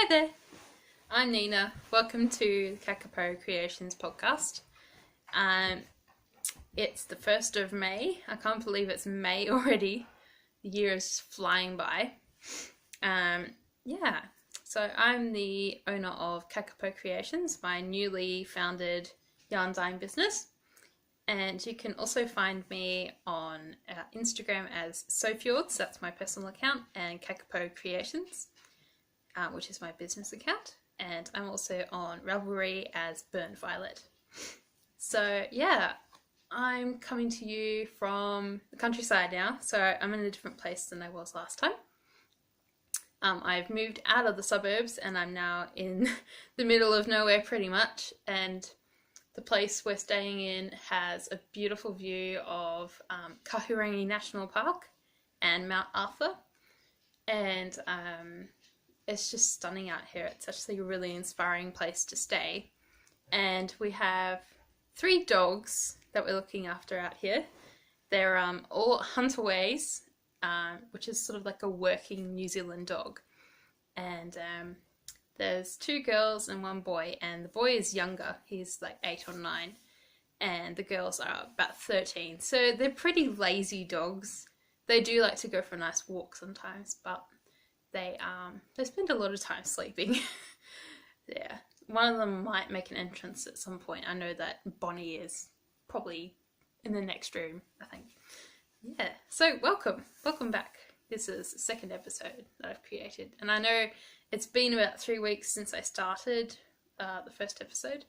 Hi there, I'm Nina. Welcome to the Kakapo Creations podcast. It's the 1st of May. I can't believe it's May already. The year is flying by. So I'm the owner of Kakapo Creations, my newly founded yarn dyeing business. And you can also find me on Instagram as Sofjords, that's my personal account, and Kakapo Creations, which is my business account. And I'm also on Ravelry as Burnt Violet. So yeah, I'm coming to you from the countryside now, so I'm in a different place than I was last time. I've moved out of the suburbs and I'm now in the middle of nowhere pretty much, and the place we're staying in has a beautiful view of Kahurangi National Park and Mount Arthur, and it's just stunning out here. It's actually a really inspiring place to stay, and we have 3 dogs that we're looking after out here. They're all Hunterways, which is sort of like a working New Zealand dog, and there's 2 girls and 1 boy, and the boy is younger, he's like 8 or 9, and the girls are about 13, so they're pretty lazy dogs. They do like to go for a nice walk sometimes, but they spend a lot of time sleeping. Yeah, one of them might make an entrance at some point. I know that Bonnie is probably in the next room, I think. Yeah, so welcome back. This is the 2nd episode that I've created, and I know it's been about 3 weeks since I started the first episode.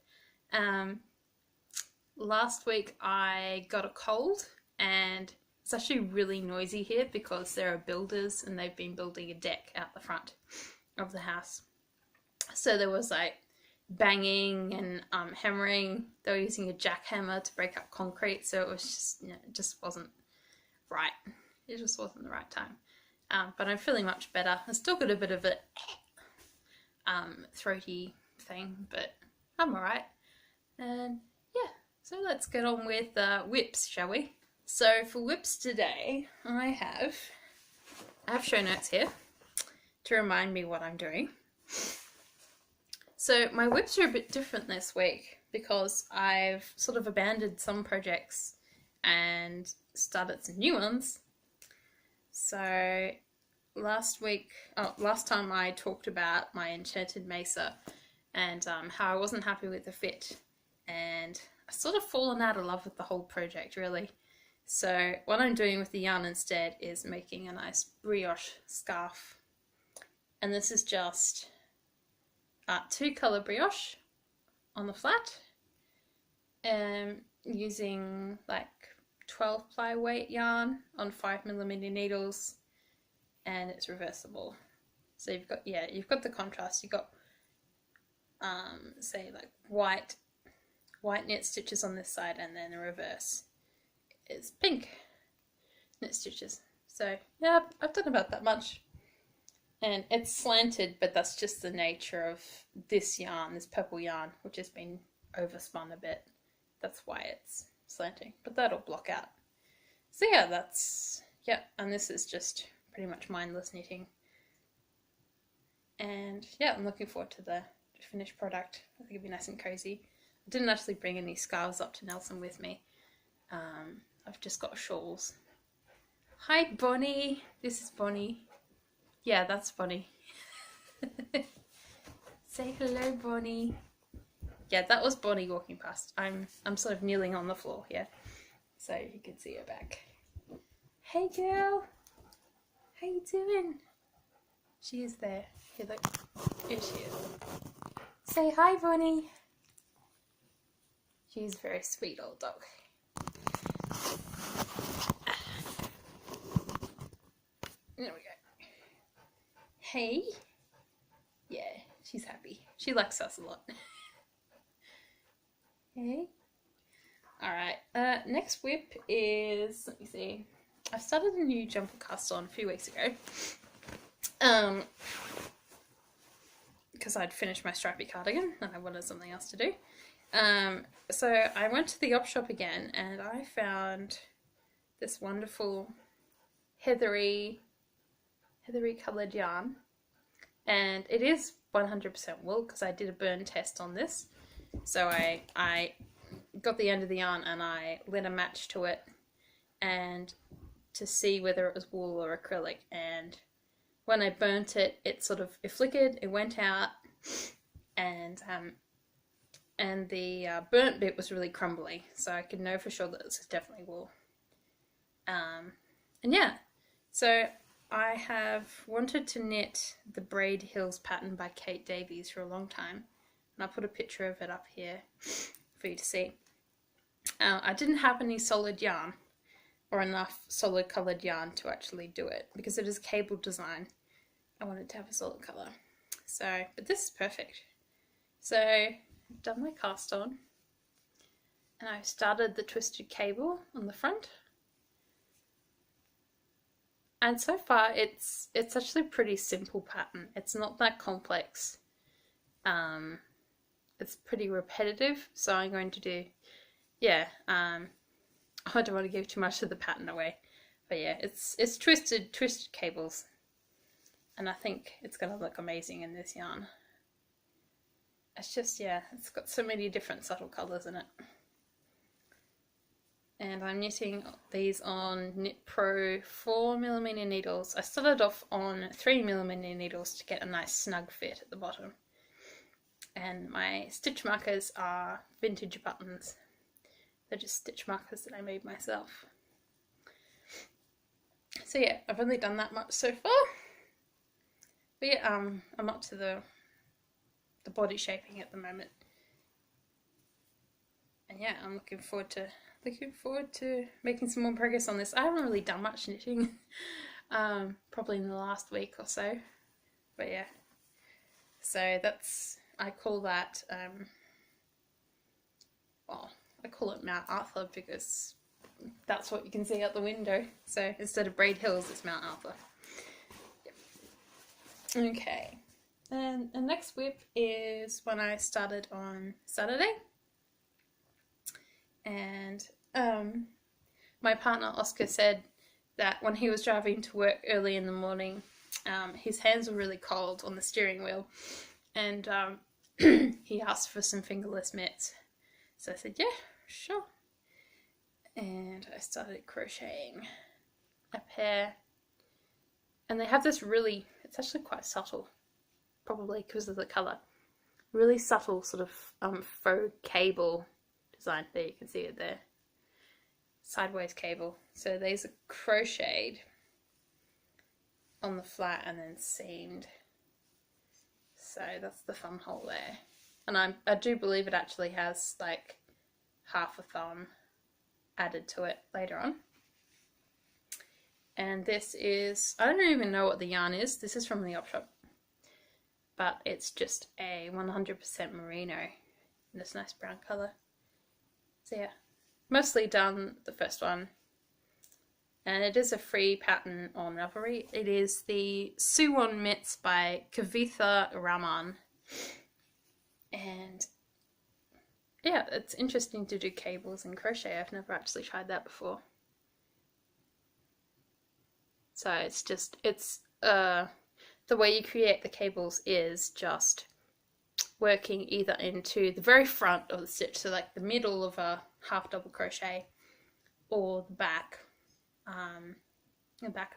Last week I got a cold, and it's actually really noisy here because there are builders and they've been building a deck out the front of the house. So there was like banging and hammering. They were using a jackhammer to break up concrete, so it was just, it just wasn't right. It just wasn't the right time. But I'm feeling much better. I still got a bit of a throaty thing, but I'm alright. And yeah, so let's get on with whips, shall we? So for whips today, I have show notes here to remind me what I'm doing. So my whips are a bit different this week because I've sort of abandoned some projects and started some new ones. So last time I talked about my enchanted mesa and how I wasn't happy with the fit, and I sort of fallen out of love with the whole project really. So what I'm doing with the yarn instead is making a nice brioche scarf, and this is just 2 colour brioche on the flat, using like 12 ply weight yarn on 5mm needles, and it's reversible. So you've got the contrast. You've got say like white knit stitches on this side, and then the reverse is pink knit stitches. So yeah, I've done about that much, and it's slanted, but that's just the nature of this yarn, this purple yarn, which has been overspun a bit. That's why it's slanting, but that'll block out. So yeah, and this is just pretty much mindless knitting, and yeah, I'm looking forward to the finished product. I think it'll be nice and cozy. I didn't actually bring any scarves up to Nelson with me. I've just got shawls. Hi Bonnie, this is Bonnie. Yeah, that's Bonnie. Say hello, Bonnie. Yeah, that was Bonnie walking past. I'm sort of kneeling on the floor here, so you can see her back. Hey girl, how you doing? She is there. Here, look. Here she is. Say hi, Bonnie. She's a very sweet old dog. There we go. Hey. Yeah, she's happy. She likes us a lot. Hey. Alright, next whip is, let me see. I started a new jumper cast on a few weeks ago. Because I'd finished my stripy cardigan and I wanted something else to do. So I went to the op shop again and I found this wonderful heathery coloured yarn, and it is 100% wool because I did a burn test on this. So I got the end of the yarn and I lit a match to it and to see whether it was wool or acrylic, and when I burnt it, it flickered, it went out, and the burnt bit was really crumbly, so I could know for sure that it's definitely wool. And yeah, so I have wanted to knit the Braid Hills pattern by Kate Davies for a long time, and I'll put a picture of it up here for you to see. I didn't have any solid yarn or enough solid coloured yarn to actually do it because it is cable design. I wanted to have a solid colour. So, but this is perfect. So I've done my cast on and I've started the twisted cable on the front. And so far it's actually a pretty simple pattern. It's not that complex. It's pretty repetitive, so I'm going to do, I don't want to give too much of the pattern away, but yeah, it's twisted cables, and I think it's going to look amazing in this yarn. It's just, yeah, it's got so many different subtle colours in it. And I'm knitting these on Knit Pro 4mm needles. I started off on 3mm needles to get a nice snug fit at the bottom. And my stitch markers are vintage buttons. They're just stitch markers that I made myself. So yeah, I've only done that much so far. But yeah, I'm up to the body shaping at the moment. And yeah, I'm looking forward to making some more progress on this. I haven't really done much knitting, probably in the last week or so. But yeah, so I call that, I call it Mount Arthur because that's what you can see out the window. So instead of Braid Hills, it's Mount Arthur. Yep. Okay, and the next whip is one I started on Saturday. And my partner Oscar said that when he was driving to work early in the morning, his hands were really cold on the steering wheel, and he asked for some fingerless mitts. So I said, yeah, sure. And I started crocheting a pair, and they have this really, it's actually quite subtle, probably because of the colour, really subtle sort of faux cable design. There, you can see it there, sideways cable. So these are crocheted on the flat and then seamed. So that's the thumb hole there. And I do believe it actually has like half a thumb added to it later on. And this is, I don't even know what the yarn is. This is from the op shop, but it's just a 100% merino in this nice brown colour. So yeah, mostly done the first one, and it is a free pattern on Ravelry. It is the Suwon mitts by Kavitha Raman, and yeah, it's interesting to do cables in crochet. I've never actually tried that before. So it's just, the way you create the cables is just working either into the very front of the stitch, so like the middle of a half double crochet, or the back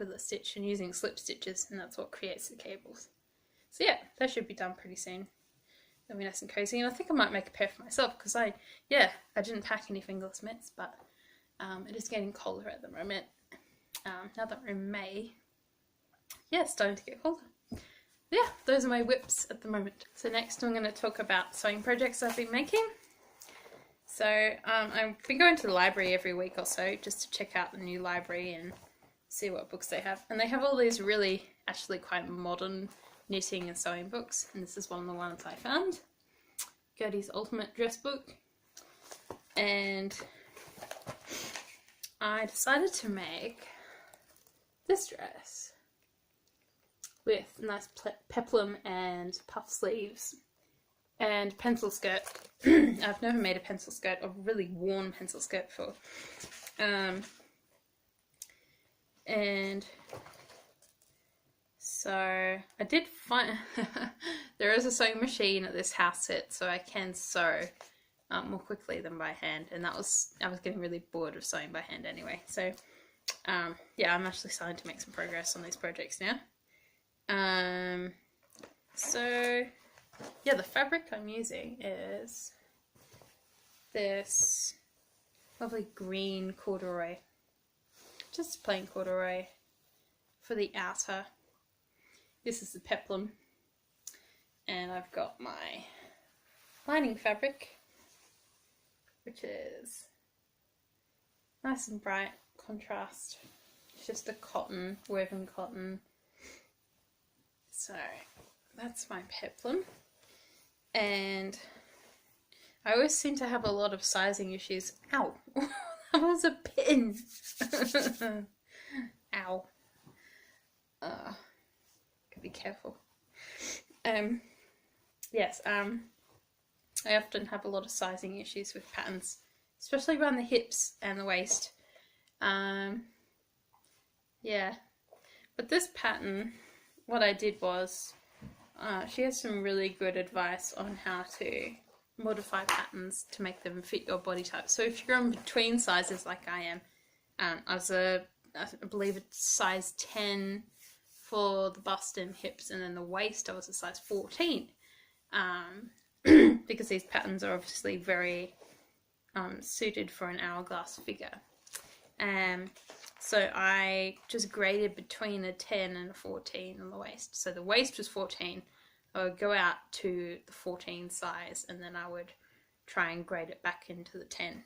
of the stitch, and using slip stitches, and that's what creates the cables. So yeah, that should be done pretty soon. It'll be nice and cozy, and I think I might make a pair for myself because I didn't pack any fingerless mitts, but it is getting colder at the moment. Now that we're in May, yeah, it's starting to get colder. Yeah, those are my whips at the moment. So next I'm going to talk about sewing projects I've been making. So I've been going to the library every week or so just to check out the new library and see what books they have. And they have all these really, actually quite modern knitting and sewing books. And this is one of the ones I found. Gertie's Ultimate Dress Book. And I decided to make this dress with nice peplum and puff sleeves and pencil skirt. I've never made a pencil skirt, a really worn pencil skirt before. And So I did find there is a sewing machine at this house sit, so I can sew more quickly than by hand, and I was getting really bored of sewing by hand anyway. So yeah, I'm actually starting to make some progress on these projects now. So yeah, the fabric I'm using is this lovely green corduroy, just plain corduroy for the outer. This is the peplum, and I've got my lining fabric, which is nice and bright contrast. It's just a cotton, woven cotton. So that's my peplum, and I always seem to have a lot of sizing issues. Ow! That was a pin! Ow. Gotta be careful. Yes, I often have a lot of sizing issues with patterns, especially around the hips and the waist. Yeah, but this pattern, what I did was, she has some really good advice on how to modify patterns to make them fit your body type. So if you're in between sizes like I am, I believe it's size 10 for the bust and hips, and then the waist I was a size 14, because these patterns are obviously very suited for an hourglass figure. So I just graded between a 10 and a 14 on the waist. So the waist was 14. I would go out to the 14 size, and then I would try and grade it back into the 10.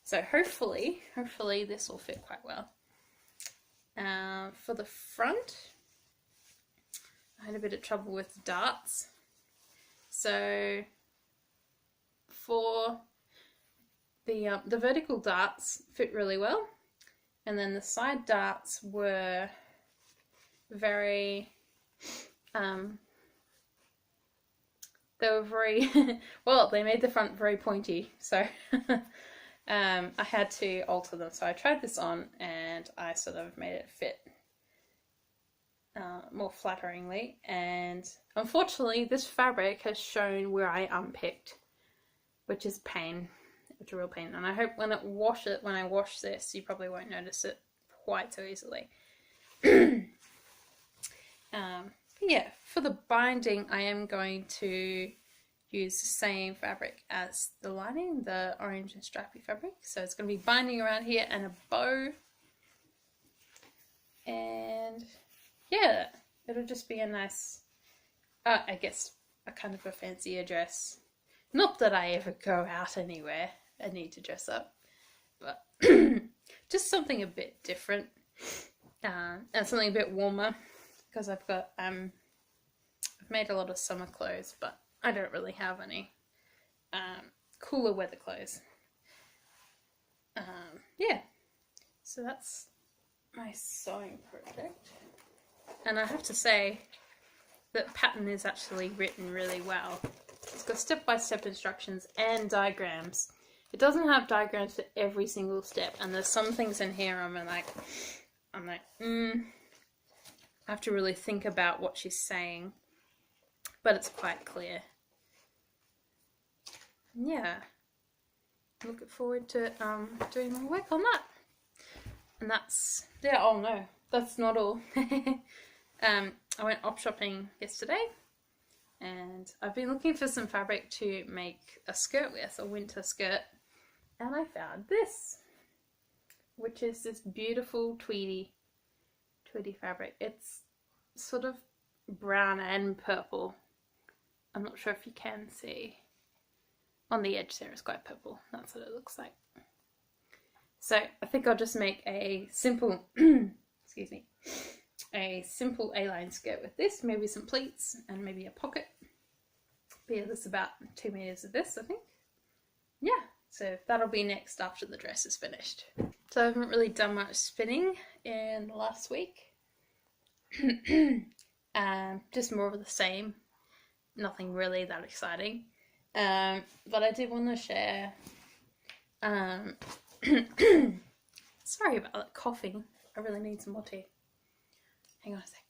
So hopefully this will fit quite well. For the front, I had a bit of trouble with the darts. So for the vertical darts fit really well, and then the side darts were very they were very well, they made the front very pointy, so I had to alter them. So I tried this on, and I sort of made it fit more flatteringly, and unfortunately this fabric has shown where I unpicked, which is pain. It's a real pain, and I hope when I wash this, you probably won't notice it quite so easily. Yeah, for the binding, I am going to use the same fabric as the lining, the orange and strappy fabric. So it's going to be binding around here and a bow, and yeah, it'll just be a nice, I guess, a kind of a fancier dress. Not that I ever go out anywhere and need to dress up, but just something a bit different, and something a bit warmer, because I've got I've made a lot of summer clothes, but I don't really have any cooler weather clothes. Yeah, so that's my sewing project, and I have to say that pattern is actually written really well. It's got step-by-step instructions and diagrams. It doesn't have diagrams for every single step, and there's some things in here I'm like, I have to really think about what she's saying, but it's quite clear. Yeah, looking forward to doing more work on that. And that's, yeah, oh no, that's not all. I went op shopping yesterday, and I've been looking for some fabric to make a skirt with, a winter skirt, and I found this, which is this beautiful tweedy fabric. It's sort of brown and purple. I'm not sure if you can see. On the edge there is quite purple. That's what it looks like. So I think I'll just make a simple, excuse me, a simple A-line skirt with this, maybe some pleats and maybe a pocket. But yeah, there's about 2 meters of this, I think. Yeah, so that'll be next after the dress is finished. So I haven't really done much spinning in the last week. Just more of the same. Nothing really that exciting. But I did want to share, sorry about that coughing. I really need some more tea. Hang on a sec.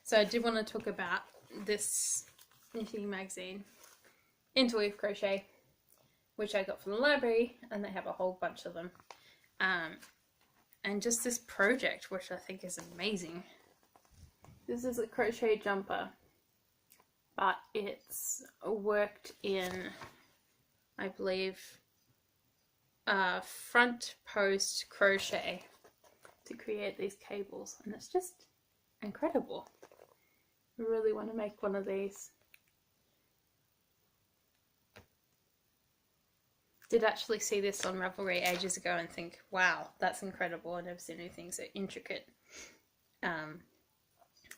So I did want to talk about this knitting magazine, Interweave Crochet, which I got from the library, and they have a whole bunch of them. And just this project, which I think is amazing. This is a crochet jumper, but it's worked in, I believe, front post crochet to create these cables, and it's just incredible. I really want to make one of these. Did actually see this on Ravelry ages ago and think, wow, that's incredible. I've never seen anything so intricate. It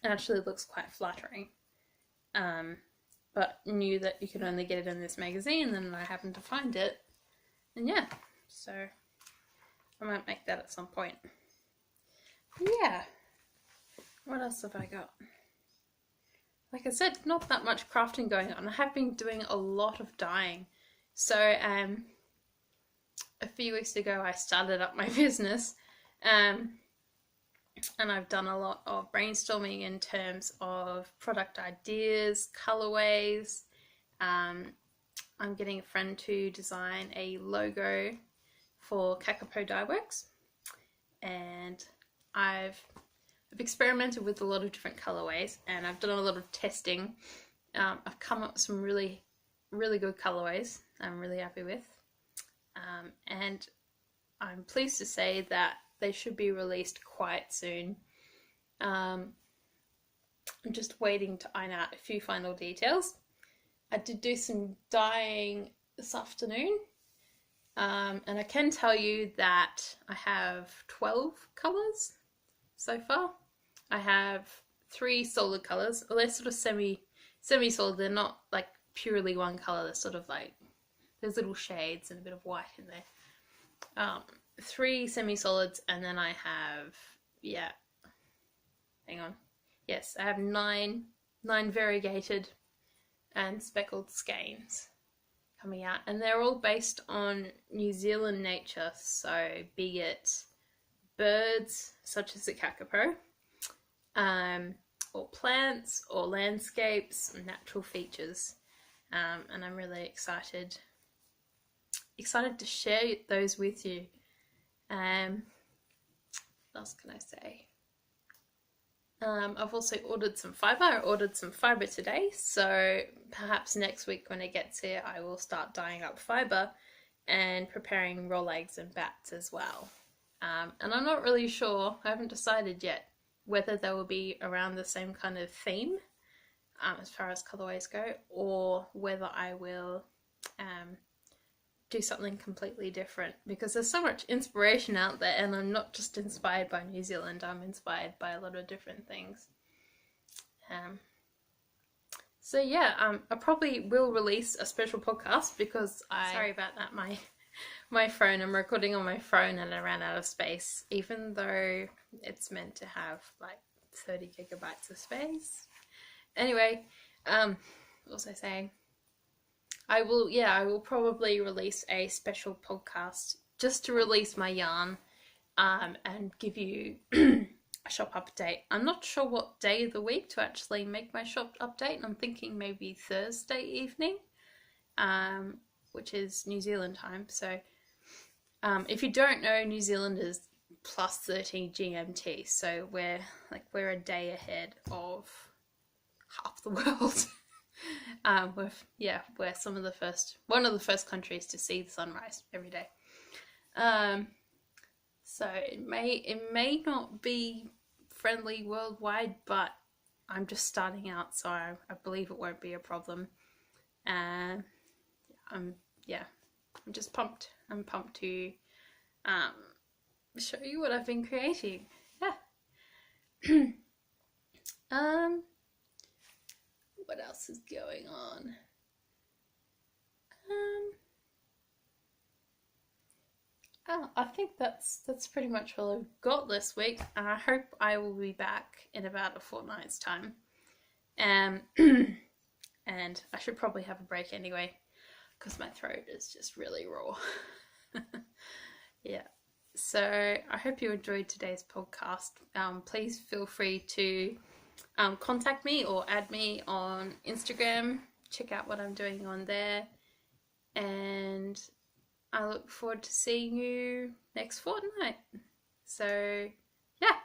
actually looks quite flattering. But knew that you could only get it in this magazine, and I happened to find it. And yeah, so I might make that at some point. But yeah, what else have I got? Like I said, not that much crafting going on. I have been doing a lot of dyeing. So a few weeks ago I started up my business, and I've done a lot of brainstorming in terms of product ideas, colorways. I'm getting a friend to design a logo for Kakapo Dye Works, and I've experimented with a lot of different colorways, and I've done a lot of testing. I've come up with some really good colorways I'm really happy with, and I'm pleased to say that they should be released quite soon. I'm just waiting to iron out a few final details. I did do some dyeing this afternoon, and I can tell you that I have 12 colours so far. I have 3 solid colours. Well, they're sort of semi-solid. They're not like purely one colour. They're sort of like, there's little shades and a bit of white in there. 3 semi-solids, and then I have, I have 9 variegated and speckled skeins coming out, and they're all based on New Zealand nature, so be it birds such as the kakapo, or plants or landscapes, natural features, and I'm really excited to share those with you. What else can I say? I've also ordered some fibre. I ordered some fibre today, so perhaps next week when it gets here I will start dyeing up fibre and preparing raw eggs and bats as well. And I'm not really sure, I haven't decided yet, whether they will be around the same kind of theme as far as colourways go, or whether I will do something completely different, because there's so much inspiration out there, and I'm not just inspired by New Zealand, I'm inspired by a lot of different things. So yeah, I probably will release a special podcast, because sorry about that, my phone, I'm recording on my phone and I ran out of space, even though it's meant to have like 30 gigabytes of space. Anyway, what was I saying? I will probably release a special podcast just to release my yarn, and give you a shop update. I'm not sure what day of the week to actually make my shop update. I'm thinking maybe Thursday evening, which is New Zealand time. So if you don't know, New Zealand is plus 13 GMT, so we're a day ahead of half the world. We're one of the first countries to see the sunrise every day. So it may not be friendly worldwide, but I'm just starting out, so I believe it won't be a problem. I'm just pumped. I'm pumped to show you what I've been creating. Yeah. What else is going on? I think that's pretty much all I've got this week, and I hope I will be back in about a fortnight's time. And I should probably have a break anyway, because my throat is just really raw. Yeah. So I hope you enjoyed today's podcast. Please feel free to contact me or add me on Instagram. Check out what I'm doing on there. And I look forward to seeing you next fortnight. So yeah,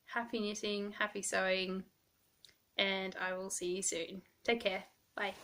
happy knitting, happy sewing, and I will see you soon. Take care. Bye.